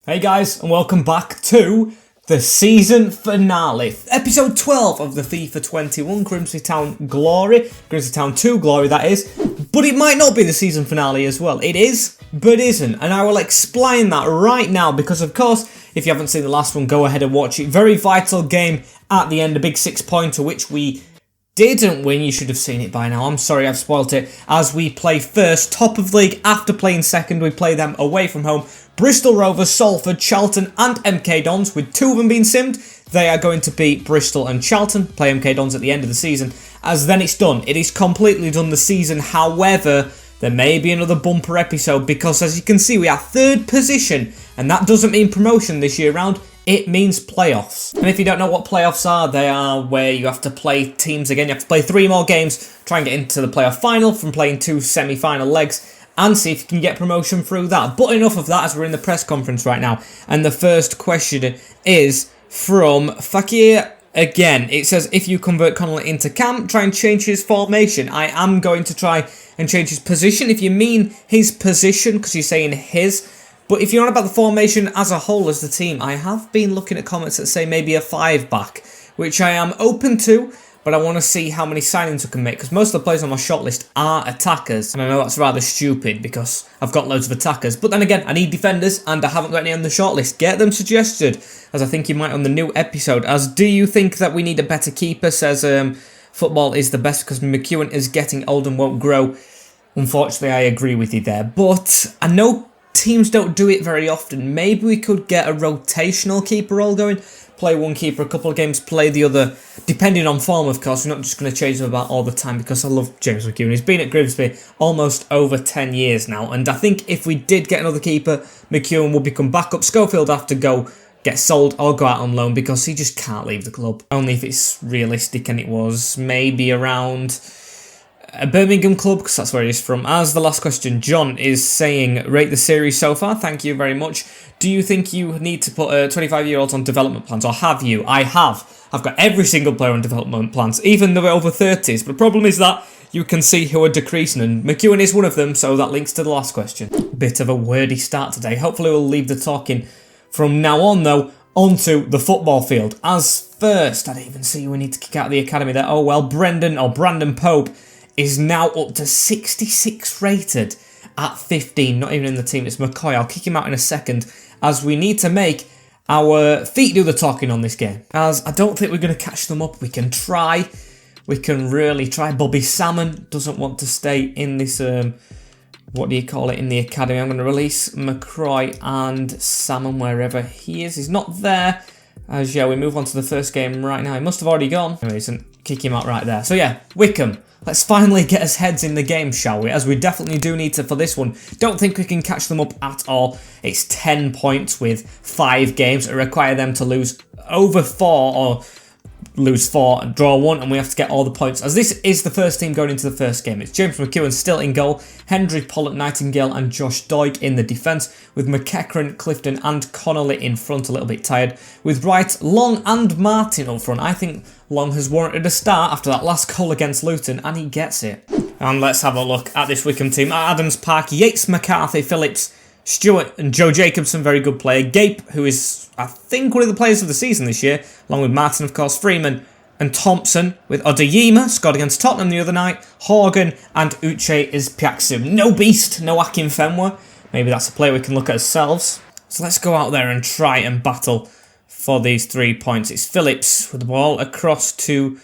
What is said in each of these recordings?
Hey guys, and welcome back to the season finale. Episode 12 of the FIFA 21 Grimsby Town Glory. Grimsby Town 2 Glory, that is. But it might not be the season finale as well. It is, but isn't. And I will explain that right now because, of course, if you haven't seen the last one, go ahead and watch it. Very vital game at the end, a big 6-pointer, which we didn't win. You should have seen it by now. I'm sorry I've spoilt it. As we play first, top of league, after playing second, we play them away from home. Bristol Rovers, Salford, Charlton and MK Dons, with two of them being simmed. They are going to beat Bristol and Charlton, play MK Dons at the end of the season, as then it's done. It is completely done the season. However, there may be another bumper episode because, as you can see, we are third position, and that doesn't mean promotion this year round. It means playoffs. And if you don't know what playoffs are, they are where you have to play teams again. You have to play 3 more games, try and get into the playoff final from playing 2 semi-final legs, and see if you can get promotion through that. But enough of that, as we're in the press conference right now. And the first question is from Fakir again. It says, if you convert Connolly into Cam, try and change his formation. I am going to try and change his position. If you mean his position, because you're saying his. But if you're on about the formation as a whole, as the team, I have been looking at comments that say maybe a 5-back, which I am open to. But I want to see how many signings we can make, because most of the players on my shortlist are attackers. And I know that's rather stupid because I've got loads of attackers. But then again, I need defenders and I haven't got any on the shortlist. Get them suggested, as I think you might on the new episode. As do you think that we need a better keeper, says football is the best because McEwen is getting old and won't grow. Unfortunately, I agree with you there. But I know teams don't do it very often. Maybe we could get a rotational keeper role going. Play one keeper a couple of games, play the other, depending on form, of course. We're not just going to change them about all the time because I love James McEwen. He's been at Grimsby almost over 10 years now. And I think if we did get another keeper, McEwen will become backup. Schofield have to go get sold or go out on loan because he just can't leave the club. Only if it's realistic, and it was maybe around a Birmingham club, because that's where he's from. As the last question, John is saying, rate the series so far. Thank you very much. Do you think you need to put 25-year-olds on development plans, or have you? I have. I've got every single player on development plans, even the over 30s. But the problem is that you can see who are decreasing, and McEwen is one of them, so that links to the last question. Bit of a wordy start today. Hopefully we'll leave the talking from now on, though, onto the football field. As first, I didn't even see we need to kick out the academy there. Oh well, Brandon Pope is now up to 66 rated at 15, not even in the team. It's McCoy. I'll kick him out in a second, as we need to make our feet do the talking on this game. As I don't think we're going to catch them up. We can try. We can really try. Bobby Salmon doesn't want to stay in this, what do you call it, in the academy. I'm going to release McCroy and Salmon wherever he is. He's not there. As yeah, we move on to the first game right now. He must have already gone. Anyways, and kick him out right there. So yeah, Wycombe. Let's finally get us heads in the game, shall we? As we definitely do need to for this one. Don't think we can catch them up at all. It's 10 points with 5 games. It require them to lose over 4 or lose 4 and draw 1, and we have to get all the points. As this is the first team going into the first game. It's James McEwen still in goal, Hendry, Pollock, Nightingale and Josh Doig in the defence, with McEachran, Clifton and Connolly in front, a little bit tired, with Wright, Long and Martin up front. I think Long has warranted a start after that last goal against Luton, and he gets it. And let's have a look at this Wycombe team. Adams, Park, Yates, McCarthy, Phillips, Stewart and Joe Jacobson, very good player. Gape, who is, I think, one of the players of the season this year, along with Martin, of course, Freeman and Thompson, with Odeyema, scored against Tottenham the other night, Horgan and Uche Izpiaksu. No Beast, no Akinfenwa. Maybe that's a player we can look at ourselves. So let's go out there and try and battle for these 3 points. It's Phillips with the ball across to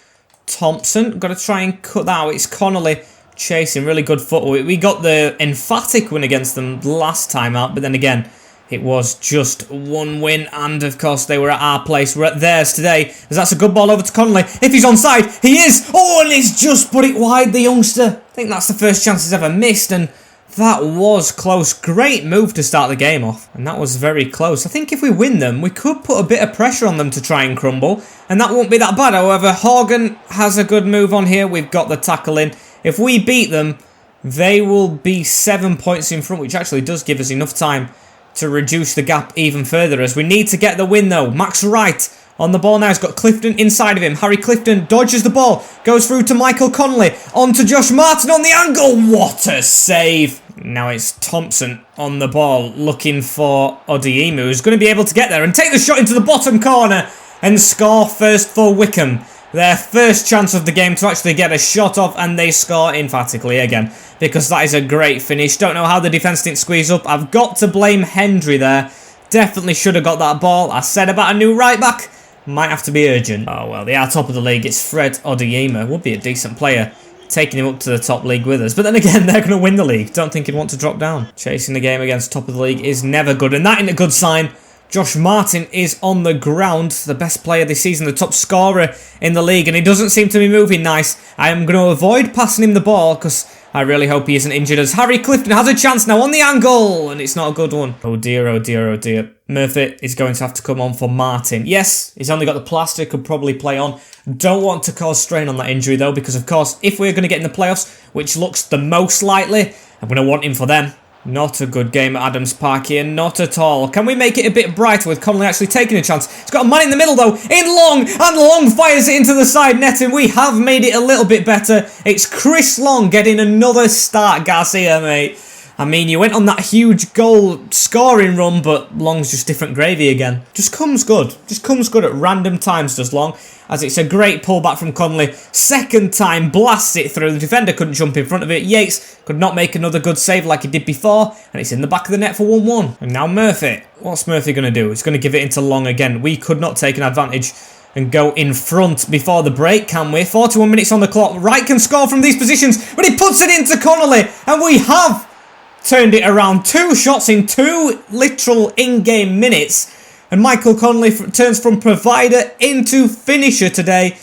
Thompson. Got to try and cut that out. It's Connolly chasing, really good footwork. We got the emphatic win against them last time out, but then again, it was just 1 win, and of course they were at our place. We're at theirs today, as that's a good ball over to Connolly. If he's onside, he is! Oh, and he's just put it wide, the youngster. I think that's the first chance he's ever missed, and that was close. Great move to start the game off, and that was very close. I think if we win them, we could put a bit of pressure on them to try and crumble, and that won't be that bad. However, Horgan has a good move on here. We've got the tackle in. If we beat them, they will be 7 points in front, which actually does give us enough time to reduce the gap even further, as we need to get the win though. Max Wright on the ball now. He's got Clifton inside of him. Harry Clifton dodges the ball, goes through to Michael Connolly, on to Josh Martin on the angle. What a save! Now it's Thompson on the ball, looking for Odiemu, who's going to be able to get there and take the shot into the bottom corner and score first for Wycombe. Their first chance of the game to actually get a shot off, and they score emphatically again, because that is a great finish. Don't know how the defence didn't squeeze up. I've got to blame Hendry there. Definitely should have got that ball. I said about a new right back. Might have to be urgent. Oh well, they are top of the league. It's Fred Odiemu. Would be a decent player, taking him up to the top league with us. But then again, they're going to win the league. Don't think he'd want to drop down. Chasing the game against top of the league is never good, and that ain't a good sign. Josh Martin is on the ground, the best player this season, the top scorer in the league, and he doesn't seem to be moving nice. I am going to avoid passing him the ball because I really hope he isn't injured, as Harry Clifton has a chance now on the angle, and it's not a good one. Oh dear, oh dear, oh dear. Murphy is going to have to come on for Martin. Yes, he's only got the plaster, could probably play on. Don't want to cause strain on that injury though, because of course, if we're going to get in the playoffs, which looks the most likely, I'm going to want him for them. Not a good game at Adams Park here, not at all. Can we make it a bit brighter with Connolly actually taking a chance? He's got a man in the middle though, in Long, and Long fires it into the side net, and we have made it a little bit better. It's Chris Long getting another start, Garcia, mate. I mean, you went on that huge goal scoring run, but Long's just different gravy again. Just comes good. Just comes good at random times, does Long. As it's a great pullback from Connolly. Second time, blasts it through. The defender couldn't jump in front of it. Yates could not make another good save like he did before. And it's in the back of the net for 1-1. And now Murphy. What's Murphy going to do? He's going to give it into Long again. We could not take an advantage and go in front before the break, can we? 41 minutes on the clock. Wright can score from these positions, but he puts it into Connolly. And we have turned it around. 2 shots in 2 literal in-game minutes. And Michael Connolly turns from provider into finisher today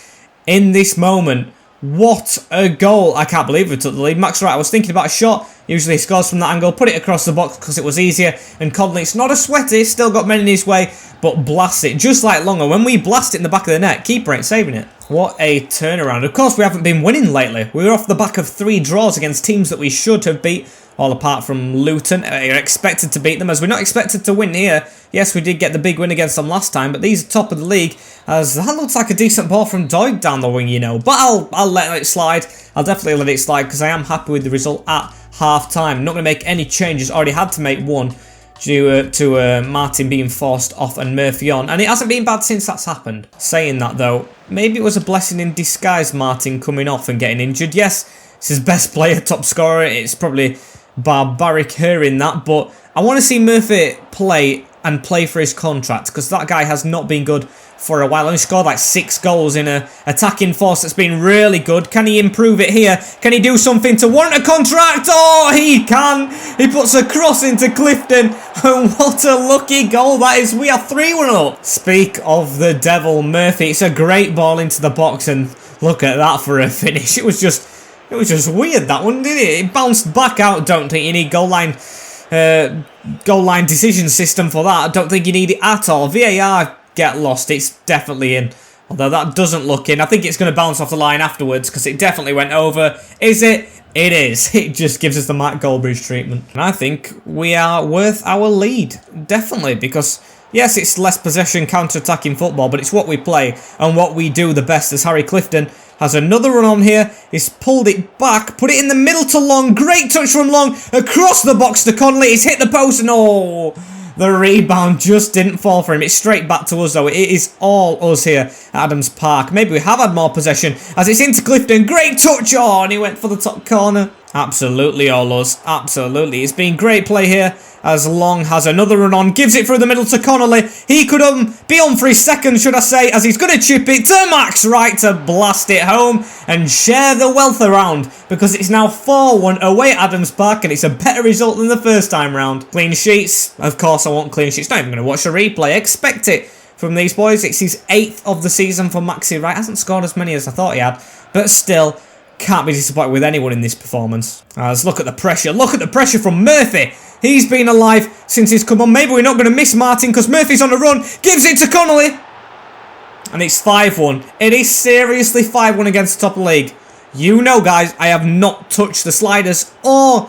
in this moment. What a goal. I can't believe we took the lead. Max Wright, I was thinking about a shot. Usually he scores from that angle. Put it across the box because it was easier. And Connolly, it's not a sweaty. Still got men in his way. But blasts it just like Longer. When we blast it in the back of the net, keeper ain't saving it. What a turnaround. Of course, we haven't been winning lately. We were off the back of 3 draws against teams that we should have beat. All apart from Luton. You're expected to beat them, as we're not expected to win here. Yes, we did get the big win against them last time, but these are top of the league, as that looks like a decent ball from Doig down the wing, you know. But I'll let it slide. I'll definitely let it slide, because I am happy with the result at half-time. I'm not going to make any changes. Already had to make one due to Martin being forced off and Murphy on. And it hasn't been bad since that's happened. Saying that, though, maybe it was a blessing in disguise, Martin coming off and getting injured. Yes, it's his best player, top scorer. It's probably barbaric hearing that, but I want to see Murphy play and play for his contract, because that guy has not been good for a while. Only scored like 6 goals in a attacking force that's been really good. Can he improve it here? Can he do something to warrant a contract? Oh, he can. He puts a cross into Clifton, and what a lucky goal that is. We are 3-1 up. Speak of the devil, Murphy. It's a great ball into the box, and look at that for a finish. It was just weird, that one, didn't it? It bounced back out. Don't think you need goal line decision system for that. I don't think you need it at all. VAR, get lost. It's definitely in. Although that doesn't look in. I think it's going to bounce off the line afterwards, because it definitely went over. Is it? It is. It just gives us the Matt Goldbridge treatment. And I think we are worth our lead. Definitely, because yes, it's less possession, counter-attacking football, but it's what we play and what we do the best, as Harry Clifton has another run on here. He's pulled it back, put it in the middle to Long. Great touch from Long. Across the box to Connolly. He's hit the post, and oh, the rebound just didn't fall for him. It's straight back to us, though. It is all us here at Adams Park. Maybe we have had more possession, as it's into Clifton. Great touch. Oh, and he went for the top corner. Absolutely all us. Absolutely. It's been great play here, as Long has another run on, gives it through the middle to Connolly. He could be on for his second, should I say, as he's going to chip it to Max Wright to blast it home and share the wealth around, because it's now 4-1 away at Adams Park, and it's a better result than the first time round. Clean sheets. Of course I want clean sheets. Not even going to watch the replay. Expect it from these boys. It's his 8th of the season for Maxi Wright. Hasn't scored as many as I thought he had, but still, can't be disappointed with anyone in this performance. As look at the pressure. Look at the pressure from Murphy. He's been alive since he's come on. Maybe we're not going to miss Martin, because Murphy's on the run. Gives it to Connolly. And it's 5-1. It is seriously 5-1 against the top of the league. You know, guys, I have not touched the sliders or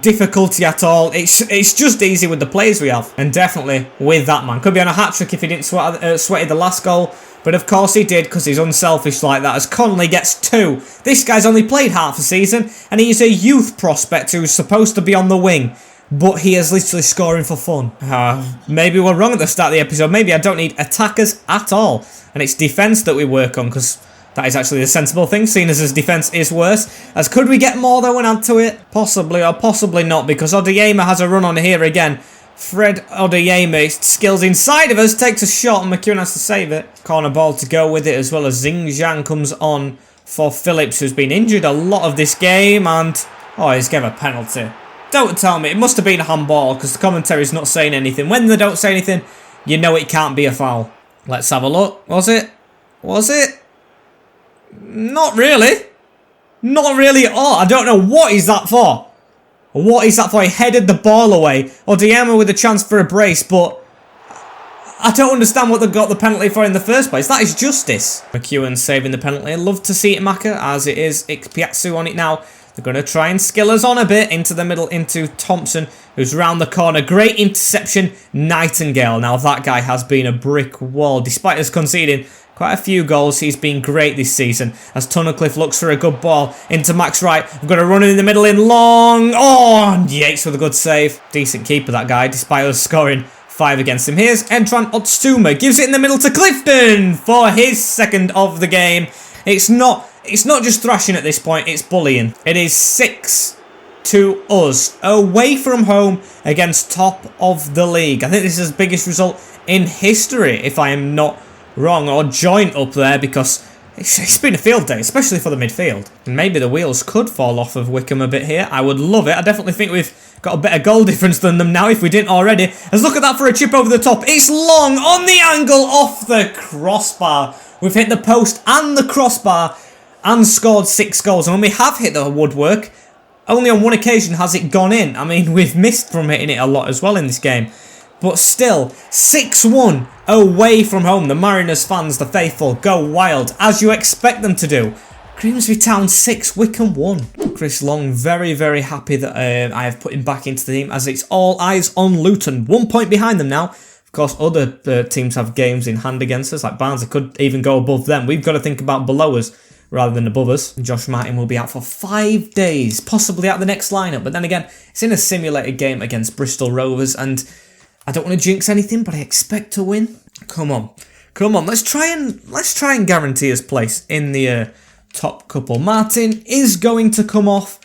difficulty at all. It's just easy with the players we have. And definitely with that man. Could be on a hat-trick if he didn't sweated the last goal. But of course he did, because he's unselfish like that, as Connolly gets 2. This guy's only played half a season, and he is a youth prospect who's supposed to be on the wing. But he is literally scoring for fun. Maybe we're wrong at the start of the episode. Maybe I don't need attackers at all. And it's defence that we work on, because that is actually the sensible thing, seeing as his defence is worse. As could we get more though and add to it? Possibly, or possibly not, because Odeyema has a run on here again. Fred Odeyema skills inside of us, takes a shot, and McEwen has to save it. Corner ball to go with it, as well as Xing Zhang comes on for Phillips, who's been injured a lot of this game, and he's given a penalty. Don't tell me, it must have been a handball, because the commentary's not saying anything. When they don't say anything, you know it can't be a foul. Let's have a look. Was it? Was it? Not really. Not really at all. I don't know what is that for. What is that for? He headed the ball away. Odeyema with a chance for a brace, but I don't understand what they got the penalty for in the first place. That is justice. McEwen saving the penalty. I'd love to see it, Maka, as it is. Ikpiatsu on it now. They're going to try and skill us on a bit into the middle, into Thompson, who's round the corner. Great interception, Nightingale. Now, that guy has been a brick wall. Despite us conceding quite a few goals, he's been great this season. As Tunnicliffe looks for a good ball into Max Wright. We've got to run in the middle in long. And Yates with a good save. Decent keeper, that guy, despite us scoring 5 against him. Here's Edran Otsuma. Gives it in the middle to Clifton for his second of the game. It's not just thrashing at this point, it's bullying. It is 6 to us, away from home against top of the league. I think this is the biggest result in history, if I am not wrong, or joint up there, because it's been a field day, especially for the midfield. And maybe the wheels could fall off of Wycombe a bit here. I would love it. I definitely think we've got a better goal difference than them now, if we didn't already. Let's look at that for a chip over the top. It's long, on the angle, off the crossbar. We've hit the post and the crossbar and scored 6 goals. And when we have hit the woodwork, only on one occasion has it gone in. I mean, we've missed from hitting it a lot as well in this game. But still, 6-1 away from home. The Mariners fans, the faithful, go wild, as you expect them to do. Grimsby Town 6, Wycombe 1. Chris Long, very, very happy that I have put him back into the team, as it's all eyes on Luton. 1 point behind them now. Of course, other teams have games in hand against us, like Barnsley could even go above them. We've got to think about below us rather than above us. Josh Martin will be out for 5 days, possibly out the next lineup. But then again, it's in a simulated game against Bristol Rovers, and I don't want to jinx anything, but I expect to win. Come on, let's try and guarantee his place in the top couple. Martin is going to come off,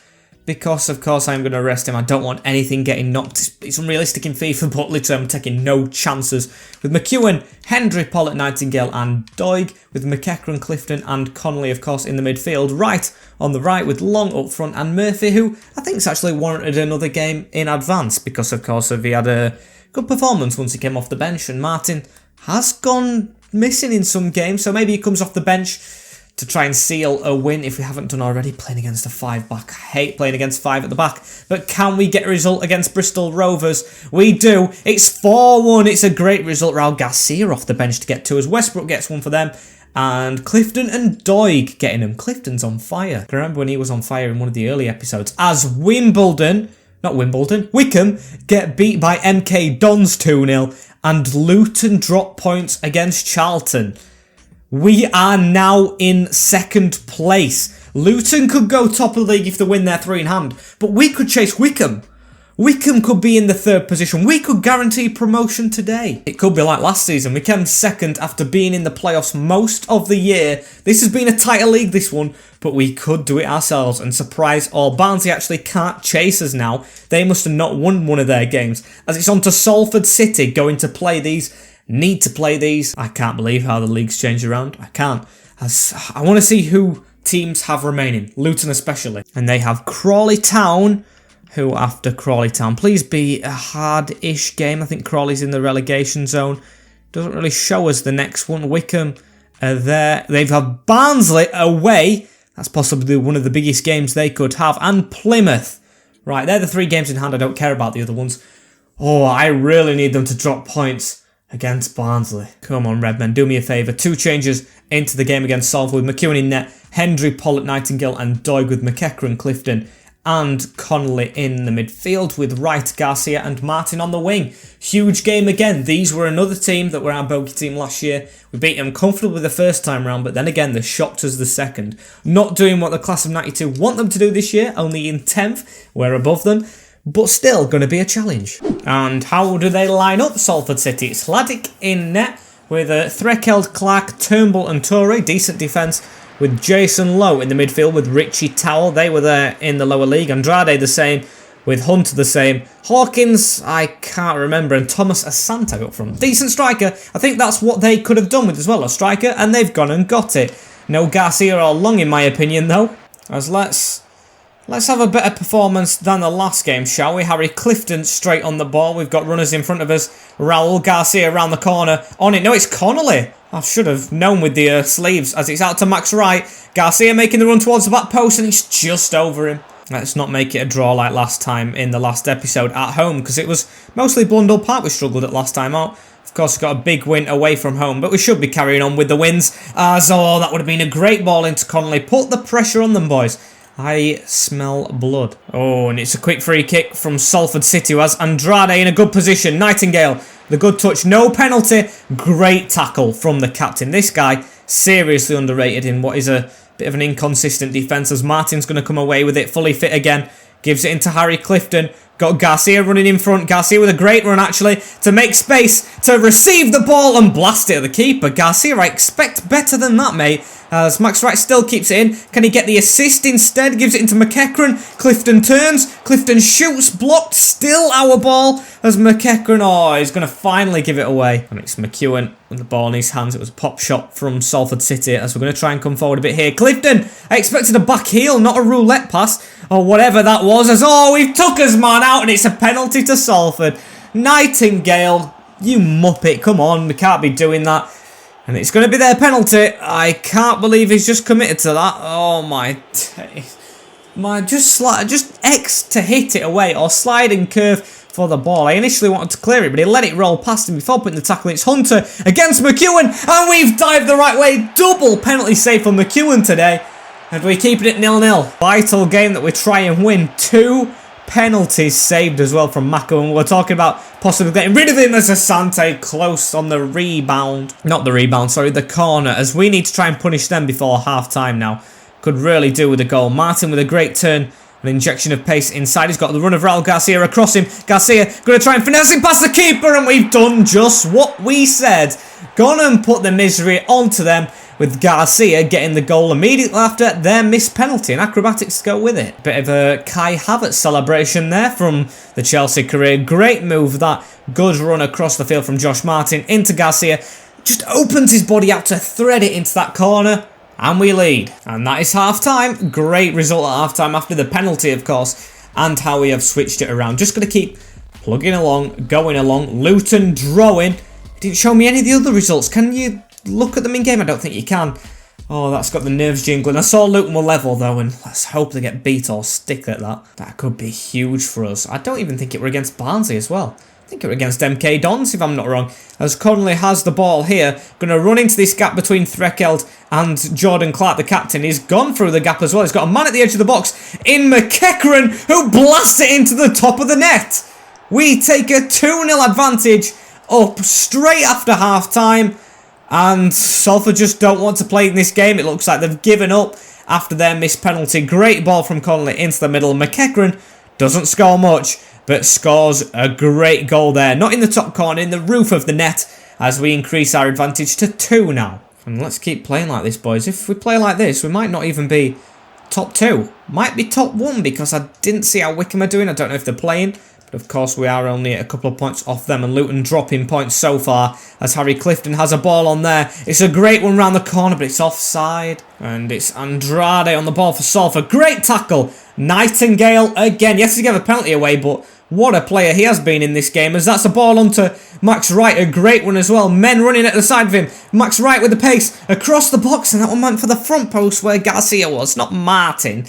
because of course I'm going to rest him. I don't want anything getting knocked. It's unrealistic in FIFA, but literally I'm taking no chances. With McEwen, Hendry, Pollock, Nightingale and Doig. With McEachran, Clifton and Connolly, of course, in the midfield. Wright on the right with Long up front, and Murphy, who I think's actually warranted another game in advance, because of course he had a good performance once he came off the bench. And Martin has gone missing in some games, so maybe he comes off the bench to try and seal a win if we haven't done already. Playing against a 5-back. I hate playing against 5 at the back. But can we get a result against Bristol Rovers? We do. It's 4-1. It's a great result. Raul Garcia off the bench to get 2 as Westbrook gets 1 for them. And Clifton and Doig getting them. Clifton's on fire. I remember when he was on fire in one of the early episodes. As Wycombe get beat by MK Dons 2-0. And Luton drop points against Charlton. We are now in 2nd place. Luton could go top of the league if they win their 3 in hand, but we could chase Wycombe. Wycombe could be in the 3rd position. We could guarantee promotion today. It could be like last season. We came 2nd after being in the playoffs most of the year. This has been a tighter league, this one, but we could do it ourselves and surprise all. Barnsley actually can't chase us now. They must have not won one of their games, as it's on to Salford City going to play these. Need to play these. I can't believe how the league's changed around. I can't. I want to see who teams have remaining. Luton especially. And they have Crawley Town, who after Crawley Town. Please be a hard-ish game. I think Crawley's in the relegation zone. Doesn't really show us the next one. Wycombe are there. They've had Barnsley away. That's possibly one of the biggest games they could have. And Plymouth. Right, they're the 3 games in hand. I don't care about the other ones. Oh, I really need them to drop points against Barnsley. Come on, Redmen, do me a favour. 2 changes into the game against Salford with McEwen in net, Hendry, Pollock, Nightingale and Doig with McEachran, Clifton and Connolly in the midfield with Wright, Garcia and Martin on the wing. Huge game again. These were another team that were our bogey team last year. We beat them comfortably the first time round, but then again they shocked us the second. Not doing what the class of 92 want them to do this year, only in 10th. We're above them. But still going to be a challenge. And how do they line up, Salford City? It's Laddick in net with Threkeld, Clark, Turnbull and Torre. Decent defence with Jason Lowe in the midfield with Richie Towell. They were there in the lower league. Andrade the same with Hunter the same. Hawkins, I can't remember. And Thomas Asante up front. Decent striker. I think that's what they could have done with as well, a striker. And they've gone and got it. No Garcia or Long in my opinion though. As Let's have a better performance than the last game, shall we? Harry Clifton straight on the ball. We've got runners in front of us. Raul Garcia around the corner. On it. No, it's Connolly. I should have known with the sleeves as it's out to Max Wright. Garcia making the run towards the back post and it's just over him. Let's not make it a draw like last time in the last episode at home because it was mostly Blundell Park we struggled at last time out. Of course, we got a big win away from home, but we should be carrying on with the wins. So that would have been a great ball into Connolly. Put the pressure on them, boys. I smell blood. Oh, and it's a quick free kick from Salford City who has Andrade in a good position. Nightingale, the good touch, no penalty. Great tackle from the captain. This guy, seriously underrated in what is a bit of an inconsistent defence as Martin's going to come away with it. Fully fit again. Gives it into Harry Clifton. Got Garcia running in front. Garcia with a great run, actually, to make space, to receive the ball and blast it at the keeper. Garcia, I expect better than that, mate. As Max Wright still keeps it in. Can he get the assist instead? Gives it into McEachran. Clifton turns. Clifton shoots. Blocked. Still our ball. As McEachran, oh, he's going to finally give it away. And it's McEwen with the ball in his hands. It was a pop shot from Salford City as we're going to try and come forward a bit here. Clifton, I expected a back heel, not a roulette pass. Or whatever that was. As, oh, we've took us man out and it's a penalty to Salford. Nightingale, you muppet. Come on, we can't be doing that. And it's going to be their penalty. I can't believe he's just committed to that. Oh my days. Just X to hit it away or slide and curve for the ball. I initially wanted to clear it, but he let it roll past him before putting the tackle. It's Hunter against McEwen, and we've dived the right way. Double penalty save for McEwen today. And we're keeping it 0-0. Vital game that we try and win. 2 penalties saved as well from Mako, and we're talking about possibly getting rid of him as Asante close on the rebound. Not the rebound, sorry, the corner, as we need to try and punish them before half-time now. Could really do with a goal. Martin with a great turn, an injection of pace inside. He's got the run of Raul Garcia across him. Garcia going to try and finesse it past the keeper, and we've done just what we said. Gone and put the misery onto them, with Garcia getting the goal immediately after their missed penalty and acrobatics to go with it. Bit of a Kai Havertz celebration there from the Chelsea career. Great move that. Good run across the field from Josh Martin into Garcia. Just opens his body out to thread it into that corner. And we lead. And that is half-time. Great result at half-time after the penalty, of course. And how we have switched it around. Just going to keep plugging along, going along. Luton drawing. Didn't show me any of the other results. Can you look at them in game? I don't think you can. Oh, that's got the nerves jingling. I saw Luton were level though, and let's hope they get beat or stick at that. That could be huge for us. I don't even think it were against Barnsley as well. I think it were against MK Dons, if I'm not wrong. As Connolly has the ball here, going to run into this gap between Threkeld and Jordan Clark, the captain. He's gone through the gap as well. He's got a man at the edge of the box in McEachran, who blasts it into the top of the net. We take a 2-0 advantage up straight after half-time. And Salford just don't want to play in this game. It looks like they've given up after their missed penalty. Great ball from Connolly into the middle. McEachran doesn't score much, but scores a great goal there. Not in the top corner, in the roof of the net, as we increase our advantage to 2 now. And let's keep playing like this, boys. If we play like this, we might not even be top 2. Might be top 1, because I didn't see how Wycombe are doing. I don't know if they're playing. But of course we are only a couple of points off them, and Luton dropping points so far as Harry Clifton has a ball on there. It's a great one round the corner, but it's offside. And it's Andrade on the ball for Salford. Great tackle. Nightingale again. Yes, he gave a penalty away, but what a player he has been in this game, as that's a ball onto Max Wright. A great one as well. Men running at the side of him. Max Wright with the pace across the box, and that one went for the front post where Garcia was, not Martin.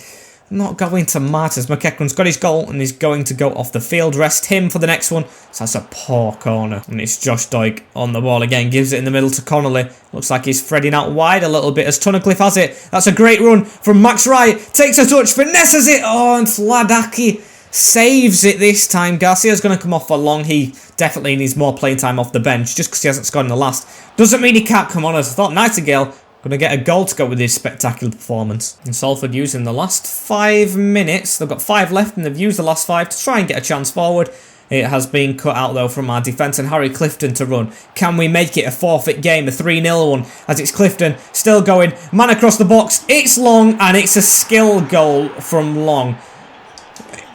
not going to matter. McEachran's got his goal and he's going to go off the field. Rest him for the next one. So that's a poor corner. And it's Josh Doig on the ball again. Gives it in the middle to Connolly. Looks like he's threading out wide a little bit as Tunnicliffe has it. That's a great run from Max Wright. Takes a touch, finesses it. Oh, and Sladaki saves it this time. Garcia's going to come off for long. He definitely needs more playing time off the bench just because he hasn't scored in the last. Doesn't mean he can't come on, as I thought. Nightingale going to get a goal to go with his spectacular performance. And Salford using the last 5 minutes. They've got 5 left and they've used the last 5 to try and get a chance forward. It has been cut out though from our defence and Harry Clifton to run. Can we make it a forfeit game, a 3-0 one? As it's Clifton still going. Man across the box. It's Long and it's a skill goal from Long.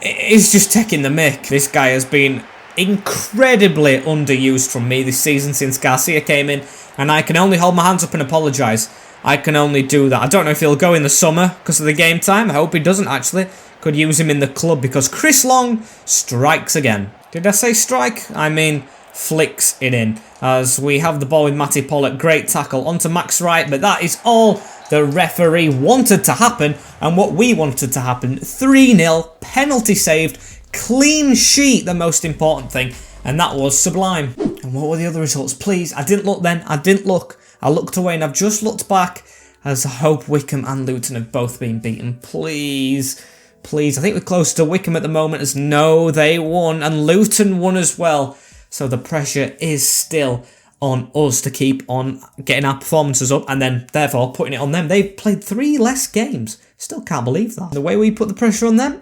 It's just taking the mick. This guy has been incredibly underused from me this season since Garcia came in. And I can only hold my hands up and apologise. I can only do that. I don't know if he'll go in the summer because of the game time. I hope he doesn't actually. Could use him in the club because Chris Long strikes again. Did I say strike? I mean flicks it in. As we have the ball with Matty Pollock. Great tackle onto Max Wright. But that is all the referee wanted to happen. And what we wanted to happen. 3-0. Penalty saved. Clean sheet. The most important thing. And that was sublime. And what were the other results? Please, I didn't look then. I didn't look. I looked away and I've just looked back as I hope Wycombe and Luton have both been beaten. Please, please. I think we're close to Wycombe at the moment as no, they won. And Luton won as well. So the pressure is still on us to keep on getting our performances up and then therefore putting it on them. They've played 3 less games. Still can't believe that. The way we put the pressure on them,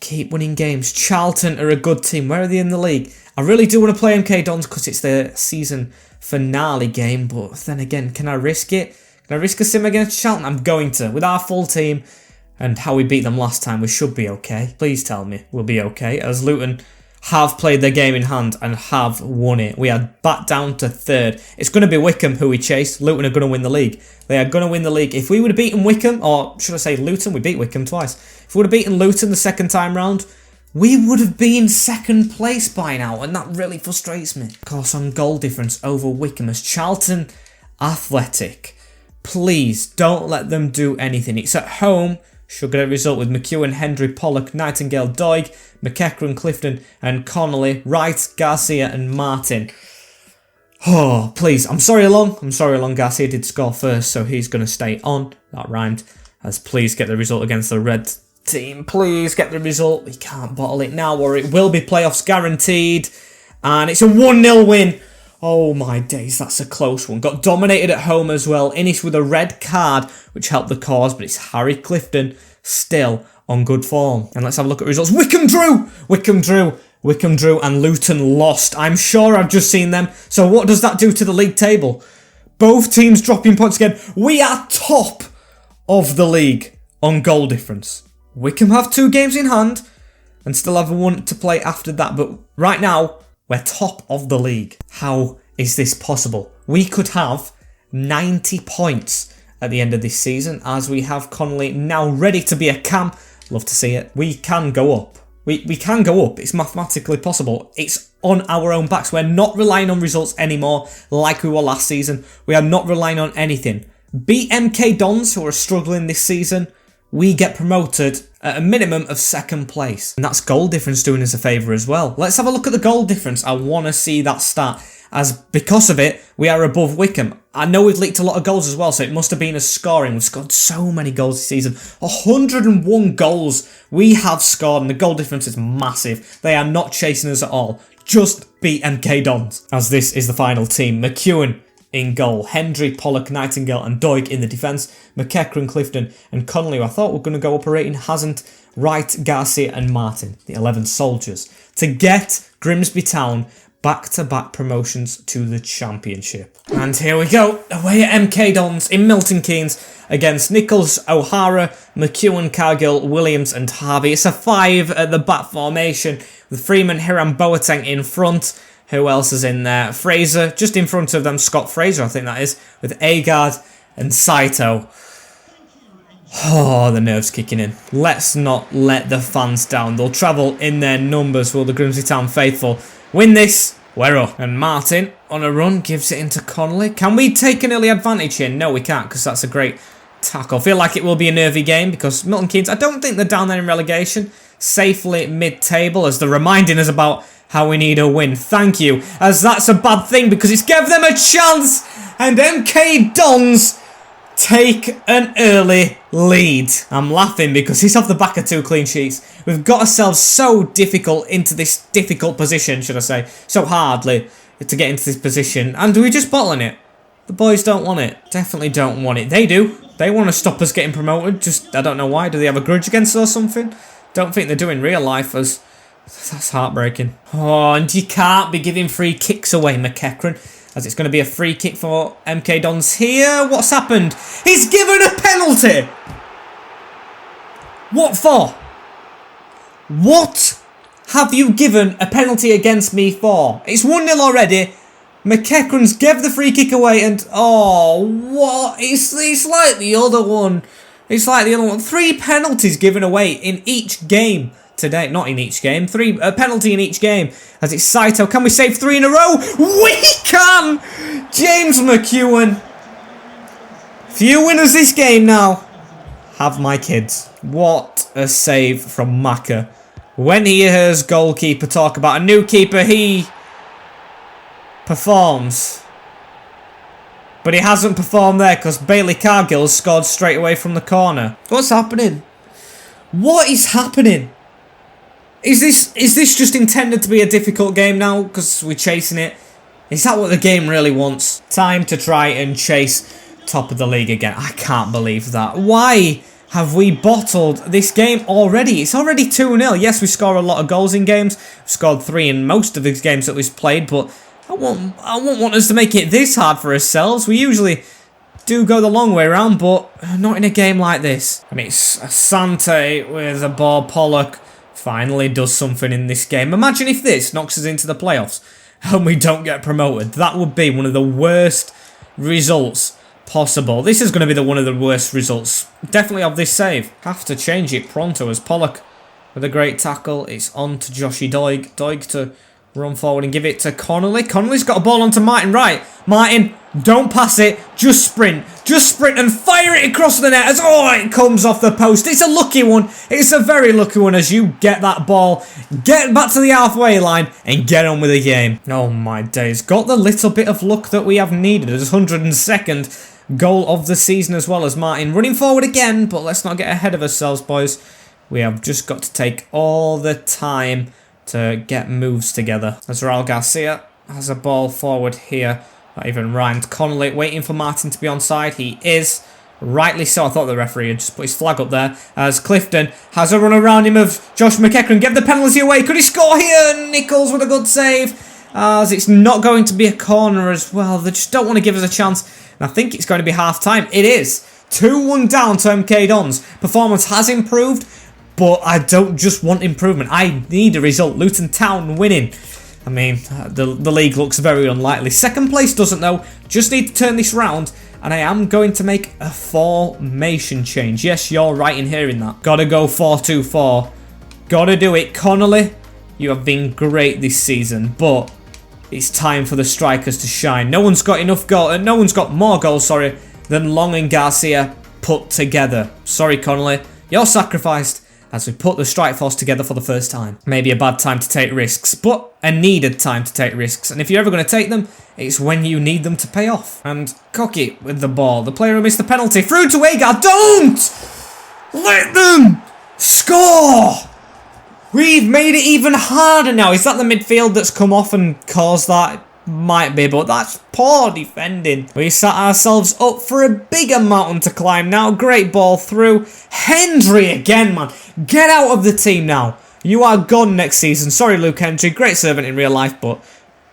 keep winning games. Charlton are a good team. Where are they in the league? I really do want to play MK Dons because it's the season finale game, but then again, can I risk it? Can I risk a sim against Charlton? I'm going to. With our full team and how we beat them last time, we should be okay. Please tell me we'll be okay, as Luton have played their game in hand and have won it. We are back down to 3rd. It's going to be Wycombe who we chase. Luton are going to win the league. They are going to win the league. If we would have beaten Wycombe, or should I say Luton, we beat Wycombe twice. If we would have beaten Luton the second time round, we would have been 2nd place by now, and that really frustrates me. Of course, on goal difference over Wycombe as Charlton Athletic. Please, don't let them do anything. It's at home. Should get a result with McEwen, Hendry, Pollock, Nightingale, Doig, McEachran, Clifton, and Connolly, Wright, Garcia, and Martin. Oh, please. I'm sorry, Long. Garcia did score first, so he's going to stay on. That rhymed. As please get the result against the red team. Please get the result. We can't bottle it now, or it will be playoffs guaranteed. And it's a 1-0 win. Oh my days, that's a close one. Got dominated at home as well. Innish with a red card, which helped the cause, but it's Harry Clifton still on good form. And let's have a look at results. Wycombe drew, and Luton lost. I'm sure I've just seen them. So what does that do to the league table? Both teams dropping points again. We are top of the league on goal difference. Wycombe have 2 games in hand and still have 1 to play after that. But right now, we're top of the league. How is this possible? We could have 90 points at the end of this season as we have Connolly now ready to be a cam. Love to see it. We can go up. We can go up. It's mathematically possible. It's on our own backs. We're not relying on results anymore like we were last season. We are not relying on anything. Beat MK Dons, who are struggling this season. We get promoted at a minimum of 2nd place. And that's goal difference doing us a favour as well. Let's have a look at the goal difference. I want to see that stat, as because of it, we are above Wycombe. I know we've leaked a lot of goals as well, so it must have been a scoring. We've scored so many goals this season. 101 goals we have scored, and the goal difference is massive. They are not chasing us at all. Just beat MK Dons. As this is the final team. McEwen in goal, Hendry, Pollock, Nightingale and Doig in the defence, McEachran, Clifton and Connolly, who I thought were going to go up a rating, hasn't, Wright, Garcia and Martin, the 11 soldiers, to get Grimsby Town back-to-back promotions to the Championship. And here we go, away at MK Dons in Milton Keynes against Nichols, O'Hara, McEwen, Cargill, Williams and Harvey. It's a 5 at the back formation with Freeman, Hiram, Boateng in front. Who else is in there? Fraser, just in front of them. Scott Fraser, I think that is. With Agard and Saito. Oh, the nerves kicking in. Let's not let the fans down. They'll travel in their numbers. Will the Grimsby Town faithful win this? We're up. And Martin, on a run, gives it into Connolly. Can we take an early advantage here? No, we can't, because that's a great tackle. Feel like it will be a nervy game because Milton Keynes, I don't think they're down there in relegation. Safely mid-table as they're reminding us about how we need a win. Thank you, as that's a bad thing because it's gave them a chance, and MK Dons take an early lead. I'm laughing because he's off the back of 2 clean sheets. We've got ourselves so difficult into this difficult position, should I say, so hardly to get into this position, and we're just bottling it. The boys don't want it. Definitely don't want it. They do. They want to stop us getting promoted. Just, I don't know why. Do they have a grudge against us or something? Don't think they do in real life, as that's heartbreaking. Oh, and you can't be giving free kicks away, McEachran, as it's going to be a free kick for MK Dons here. What's happened? He's given a penalty! What for? What have you given a penalty against me for? It's 1-0 already. McEachran's gave the free kick away and... Oh, what? It's like the other one. It's like the other one. 3 penalties given away in each game today. Not in each game. A penalty in each game. As it's Saito. Can we save 3 in a row? We can! James McEwen. Few winners this game now. Have my kids. What a save from Maka. When he hears goalkeeper talk about a new keeper, he performs. But he hasn't performed there because Bailey Cargill scored straight away from the corner. What's happening? What is happening? Is this just intended to be a difficult game now because we're chasing it? Is that what the game really wants? Time to try and chase top of the league again. I can't believe that. Why have we bottled this game already? It's already 2-0. Yes, we score a lot of goals in games. We've scored 3 in most of the games that we've played, but I won't want us to make it this hard for ourselves. We usually do go the long way around, but not in a game like this. And it's Asante with the ball. Pollock finally does something in this game. Imagine if this knocks us into the playoffs and we don't get promoted. That would be one of the worst results possible. This is going to be one of the worst results, definitely, of this save. Have to change it pronto as Pollock with a great tackle. It's on to Joshy Doig. Doig to run forward and give it to Connolly. Connolly's got a ball onto Martin. Right, Martin, don't pass it. Just sprint and fire it across the net as it comes off the post. It's a lucky one. It's a very lucky one as you get that ball, get back to the halfway line and get on with the game. Oh my days. Got the little bit of luck that we have needed. It's 102nd goal of the season as well as Martin running forward again, but let's not get ahead of ourselves, boys. We have just got to take all the time to get moves together. As Raul Garcia has a ball forward here. Not even rhymed. Connolly waiting for Martin to be onside. He is. Rightly so. I thought the referee had just put his flag up there. As Clifton has a run around him of Josh McEachran. Give the penalty away. Could he score here? Nichols with a good save. As it's not going to be a corner as well. They just don't want to give us a chance. And I think it's going to be half time. It is. 2-1 down to MK Dons. Performance has improved, but I don't just want improvement. I need a result. Luton Town winning. I mean, the league looks very unlikely. Second place doesn't though. Just need to turn this round. And I am going to make a formation change. Yes, you're right in hearing that. Gotta go 4-2-4. Gotta do it. Connolly, you have been great this season. But it's time for the strikers to shine. No one's got enough goal. No one's got more goals, than Long and Garcia put together. Sorry, Connolly. You're sacrificed as we put the strike force together for the first time. Maybe a bad time to take risks, but a needed time to take risks. And if you're ever going to take them, it's when you need them to pay off. And Cocky with the ball. The player who missed the penalty. Through to Agar. Don't let them score! We've made it even harder now. Is that the midfield that's come off and caused that? Might be, but that's poor defending. We set ourselves up for a bigger mountain to climb now. Great ball through. Hendry again, man. Get out of the team now. You are gone next season. Sorry, Luke Hendry. Great servant in real life, but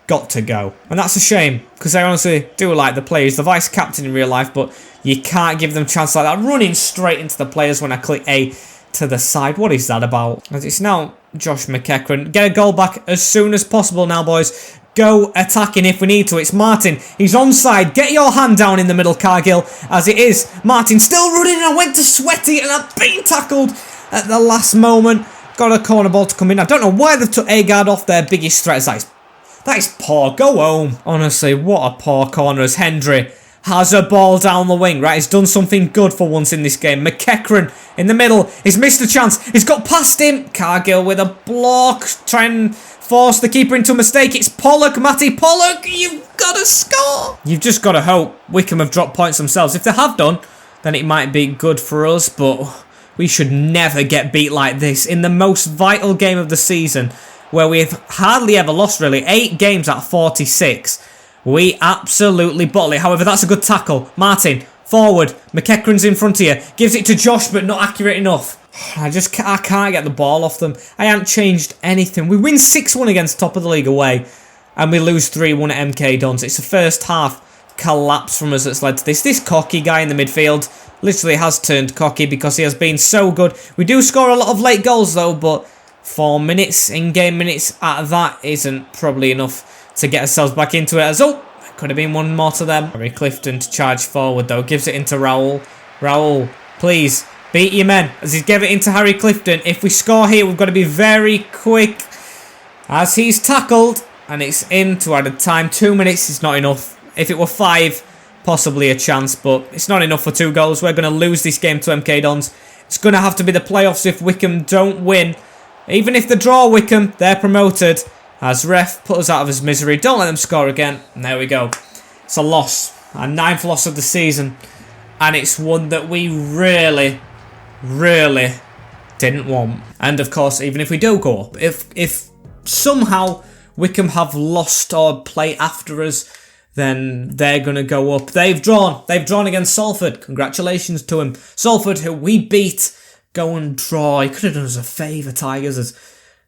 got to go. And that's a shame, because I honestly do like the players. The vice captain in real life, but you can't give them a chance like that. Running straight into the players when I click A to the side. What is that about? As it's now Josh McEachran. Get a goal back as soon as possible now, boys. Go attacking if we need to. It's Martin. He's onside. Get your hand down in the middle, Cargill. As it is. Martin still running. I went to Sweaty and I've been tackled at the last moment. Got a corner ball to come in. I don't know why they've took Agard off their biggest threats. That is poor. Go home. Honestly, what a poor corner as Hendry has a ball down the wing. Right, he's done something good for once in this game. McEachran in the middle. He's missed a chance. He's got past him. Cargill with a block. Try and force the keeper into a mistake. It's Pollock. Matty Pollock. You've got to score. You've just got to hope Wycombe have dropped points themselves. If they have done, then it might be good for us. But we should never get beat like this in the most vital game of the season, where we've hardly ever lost, really. 8 games out of 46. We absolutely bottle it. However, that's a good tackle. Martin, forward. McEachran's in front of you. Gives it to Josh, but not accurate enough. I can't get the ball off them. I haven't changed anything. We win 6-1 against top of the league away, and we lose 3-1 at MK Dons. It's the first half collapse from us that's led to this. This cocky guy in the midfield literally has turned cocky because he has been so good. We do score a lot of late goals, though, but 4 minutes, in-game minutes at that isn't probably enough to get ourselves back into it. As could have been one more to them. Harry Clifton to charge forward, though. Gives it into Raoul. Raoul, please, beat your men. As he gave it into Harry Clifton. If we score here, we've got to be very quick. As he's tackled, and it's in to add a time. 2 minutes is not enough. If it were 5, possibly a chance, but it's not enough for 2 goals. We're going to lose this game to MK Dons. It's going to have to be the playoffs if Wycombe don't win. Even if they draw Wycombe, they're promoted. As ref put us out of his misery. Don't let them score again. And there we go. It's a loss. Our 9th loss of the season. And it's one that we really, really didn't want. And of course, even if we do go up, if somehow Wycombe have lost or play after us, then they're going to go up. They've drawn against Salford. Congratulations to him. Salford, who we beat, go and draw. He could have done us a favour, Tigers.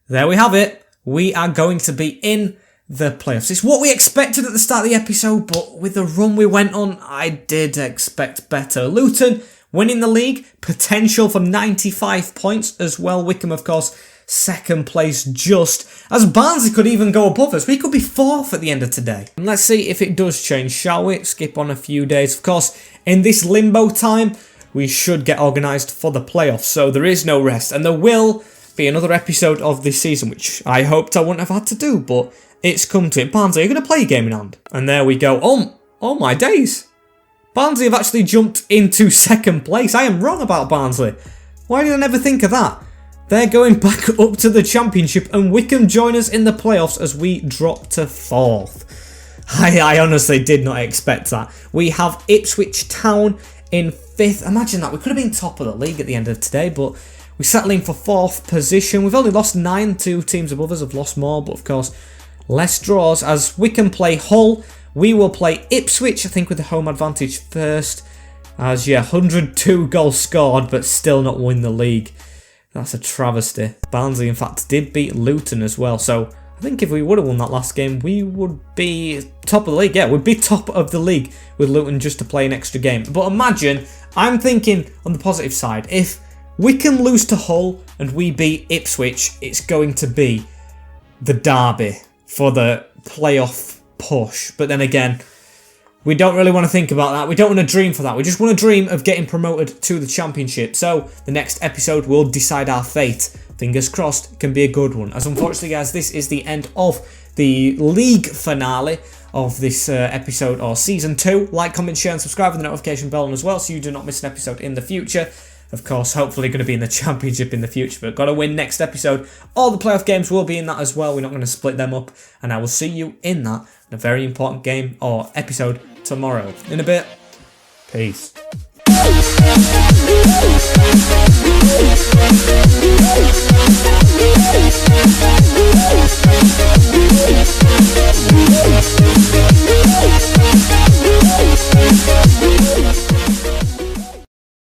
There we have it. We are going to be in the playoffs. It's what we expected at the start of the episode, but with the run we went on, I did expect better. Luton winning the league, potential for 95 points as well. Wycombe, of course, 2nd place just. As Barnsley could even go above us. We could be 4th at the end of today. And let's see if it does change, shall we? Skip on a few days. Of course, in this limbo time, we should get organised for the playoffs. So there is no rest. And there will be another episode of this season, which I hoped I wouldn't have had to do, but it's come to it. Barnsley are going to play a game in hand. And there we go. Oh my days. Barnsley have actually jumped into 2nd place. I am wrong about Barnsley. Why did I never think of that? They're going back up to the Championship, and Wycombe join us in the playoffs as we drop to 4th. I honestly did not expect that. We have Ipswich Town in 5th. Imagine that. We could have been top of the league at the end of today, but we're settling for 4th position. We've only lost 9. 2 teams above us have lost more, but of course, less draws. As Wycombe play Hull, we will play Ipswich, I think, with the home advantage first. As, yeah, 102 goals scored, but still not win the league. That's a travesty. Barnsley, in fact, did beat Luton as well. So I think if we would have won that last game, we would be top of the league. Yeah, we'd be top of the league with Luton just to play an extra game. But imagine, I'm thinking on the positive side, if Wycombe lose to Hull and we beat Ipswich, it's going to be the derby for the playoff push. But then again, we don't really want to think about that. We don't want to dream for that. We just want to dream of getting promoted to the Championship. So the next episode will decide our fate. Fingers crossed, it can be a good one. As unfortunately, guys, this is the end of the league finale of this episode or season 2. Like, comment, share and subscribe with the notification bell on as well so you do not miss an episode in the future. Of course, hopefully going to be in the Championship in the future, but got to win next episode. All the playoff games will be in that as well. We're not going to split them up, and I will see you in that, in a very important game or episode tomorrow. In a bit, peace.